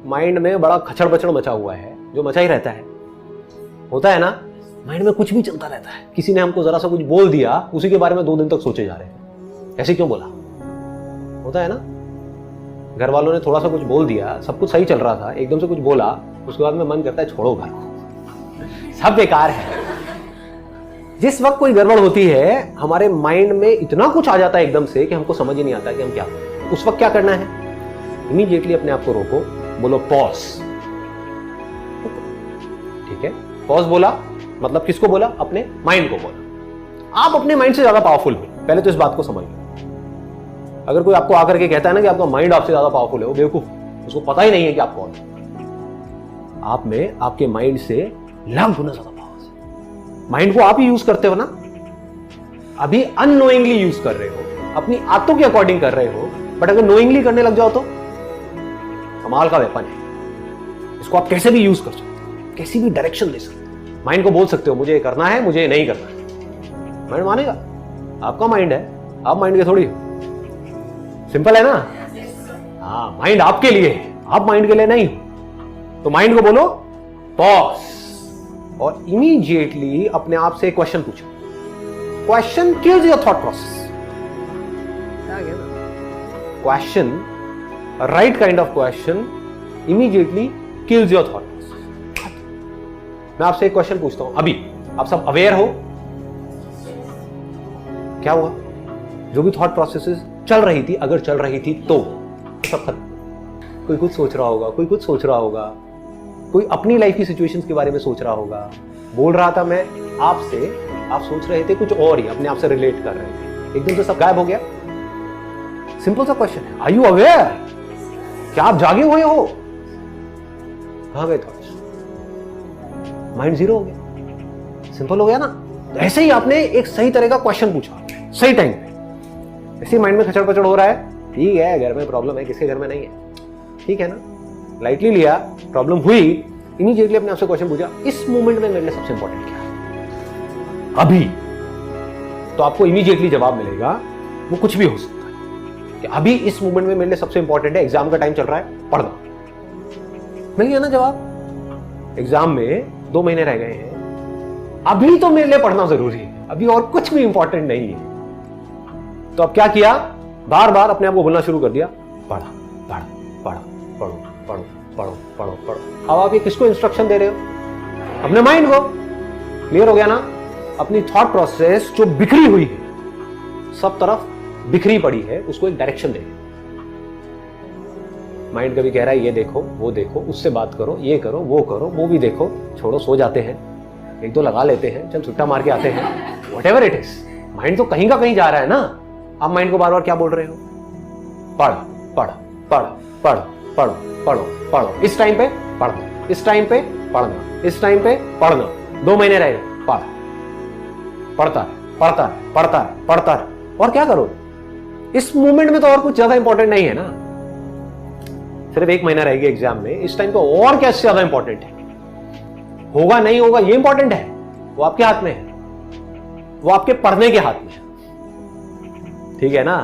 Mind में बड़ा खचड़ बचड़ मचा हुआ है, जो मचा ही रहता है, होता है ना, माइंड में कुछ भी चलता रहता है। किसी ने हमको जरा सा कुछ बोल दिया, उसी के बारे में 2 दिन तक सोचे जा रहे हैं, ऐसे क्यों बोला, होता है ना। घर वालों ने थोड़ा सा कुछ बोल दिया, सब कुछ सही चल रहा था, एकदम से कुछ बोला, उसके बाद में मन करता है छोड़ो घर को, सब बेकार है। जिस वक्त कोई गड़बड़ होती है, हमारे माइंड में इतना कुछ आ जाता है एकदम से कि हमको समझ ही नहीं आता कि हम क्या करें। उस वक्त क्या करना है, इमीडिएटली अपने आप को रोको, बोलो पॉज। ठीक है, पॉज बोला मतलब किसको बोला, अपने माइंड को बोला। आप अपने माइंड से ज्यादा पावरफुल हो, पहले तो इस बात को समझ लो। अगर कोई आपको आकर के कहता है ना कि आपका माइंड आपसे ज्यादा पावरफुल है, वो बेवकूफ, उसको पता ही नहीं है कि आप कौन है। आप में आपके माइंड से लाख गुना ज्यादा पावर है। माइंड को आप ही यूज करते हो ना, अभी अननोइंगली यूज कर रहे हो, अपनी आदतों के अकॉर्डिंग कर रहे हो, बट अगर नोइंगली करने लग जाओ तो कमाल का वेपन है। इसको आप कैसे भी यूज कर सकते हो, कैसी भी डायरेक्शन दे सकते हो। माइंड को बोल सकते हो मुझे ये करना है, मुझे ये नहीं करना है, माइंड मानेगा। आपका माइंड है, आप माइंड के थोड़ी हो। सिंपल है ना। हाँ, माइंड आपके लिए है, आप माइंड के लिए नहीं हो। तो माइंड को बोलो पॉज, और इमीडिएटली अपने आप से एक क्वेश्चन पूछो। Question kills your thought process. Question, right kind of question immediately kills your thought process. मैं आपसे एक क्वेश्चन पूछता हूं, अभी आप सब अवेयर हो क्या हुआ, जो भी थॉट प्रोसेसेस चल रही थी, अगर चल रही थी तो सब खत्म। कोई कुछ सोच रहा होगा, कोई कुछ सोच रहा होगा, कोई अपनी लाइफ की सिचुएशंस के बारे में सोच रहा होगा। बोल रहा था मैं आपसे, आप सोच रहे थे कुछ और ही, अपने आप से रिलेट कर रहे थे, एकदम से सब गायब हो गया। सिंपल सा क्वेश्चन है, आर यू अवेयर? क्या आप जागे हुए हो? कहां गए थॉट्स? माइंड जीरो हो गया। सिंपल हो गया ना। ऐसे ही आपने एक सही तरह का क्वेश्चन पूछा सही टाइम पे, ऐसे माइंड में खचड़ पचड़ हो रहा है, ठीक है घर में प्रॉब्लम है, किसके घर में नहीं है, ठीक है ना, लाइटली लिया, प्रॉब्लम हुई, इमीडिएटली अपने आपसे क्वेश्चन पूछा, इस मोमेंट में मेरे लिए सबसे इंपॉर्टेंट क्या है अभी। तो आपको इमीडिएटली जवाब मिलेगा, वो कुछ भी हो सकता है कि अभी इस मोमेंट में मेरे लिए सबसे इंपॉर्टेंट है, एग्जाम का टाइम चल रहा है, पढ़ना। मिल गया ना जवाब। एग्जाम में 2 महीने रह गए हैं, अभी तो मेरे लिए पढ़ना जरूरी है, अभी और कुछ भी इंपॉर्टेंट नहीं है। तो अब क्या किया, बार बार अपने आप को बोलना शुरू कर दिया, पढ़ा पढ़ा पढ़ा पढ़ो पढ़ो पढ़ो पढ़ो पढ़ो। अब आप ये किसको इंस्ट्रक्शन दे रहे हो, अपने माइंड को। क्लियर हो गया ना। अपनी थॉट प्रोसेस जो बिखरी हुई है, सब तरफ बिखरी पड़ी है, उसको एक डायरेक्शन दे। माइंड कभी कह रहा है ये देखो, वो देखो, उससे बात करो, ये करो, वो भी देखो, छोड़ो सो जाते हैं, 1-2 लगा लेते हैं, चल छुट्टा मार के आते हैं, व्हाटएवर इट इज। माइंड तो कहीं का कहीं जा रहा है ना। आप माइंड को बार बार क्या बोल रहे हो, पढ़ पढ़ पढ़ पढ़ पढ़ो पढ़ो पढ़ो, इस टाइम पे पढ़ना, इस टाइम पे पढ़ना, इस टाइम पे पढ़ना, 2 महीने रह गए, पढ़, पढ़ता पढ़ता पढ़ता पढ़ता। और क्या करो, इस मोमेंट में तो और कुछ ज्यादा इंपॉर्टेंट नहीं है ना, सिर्फ 1 महीना रहेगी एग्जाम में, इस टाइम पे और क्या इससे ज्यादा इंपॉर्टेंट है। होगा नहीं होगा ये इंपॉर्टेंट है, वो आपके हाथ में है, वो आपके पढ़ने के हाथ में है, ठीक है ना।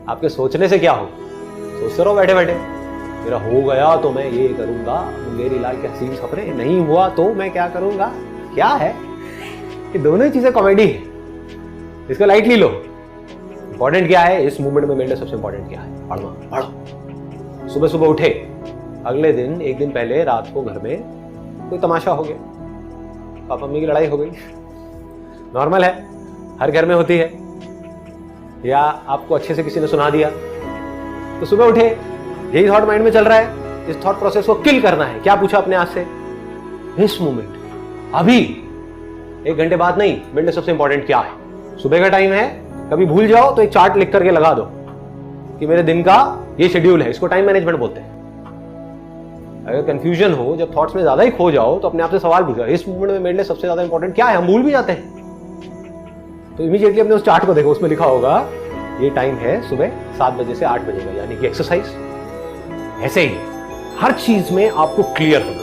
आपके सोचने से क्या हो, सोचते रहो बैठे बैठे, मेरा हो गया तो मैं ये करूंगा, मुंगेरी लाल के हसीन सपने, नहीं हुआ तो मैं क्या करूंगा। क्या है, ये दोनों ही चीजें कॉमेडी है, इसको लाइटली लो। इंपॉर्टेंट क्या है इस मूवमेंट में, मेरे लिए सबसे इंपॉर्टेंट क्या है, पढ़ना। पढ़ो, सुबह सुबह उठे, अगले दिन 1 दिन पहले रात को घर में कोई तमाशा हो गया, पापा मम्मी की लड़ाई हो गई, नॉर्मल है, हर घर में होती है, या आपको अच्छे से किसी ने सुना दिया, तो सुबह उठे, यही थॉट माइंड में चल रहा है, इस थॉट प्रोसेस को किल करना है। क्या पूछा अपने आप से, इस मोमेंट, अभी 1 घंटे बाद नहीं, मेरे लिए सबसे इंपॉर्टेंट क्या है। सुबह का टाइम है, कभी भूल जाओ तो एक चार्ट लिख करके लगा दो कि मेरे दिन का ये शेड्यूल है, इसको टाइम मैनेजमेंट बोलते हैं। अगर कंफ्यूजन हो, जब थॉट्स में ज्यादा ही खो जाओ, तो अपने आप से सवाल पूछो, इस मोमेंट में मेरे लिए सबसे ज्यादा इंपॉर्टेंट क्या है। हम भूल भी जाते हैं, तो इमीडिएटली अपने उस चार्ट को देखो, उसमें लिखा होगा ये टाइम है सुबह 7 बजे से 8 बजे का, यानी कि एक्सरसाइज। ऐसे ही हर चीज में आपको क्लियर होना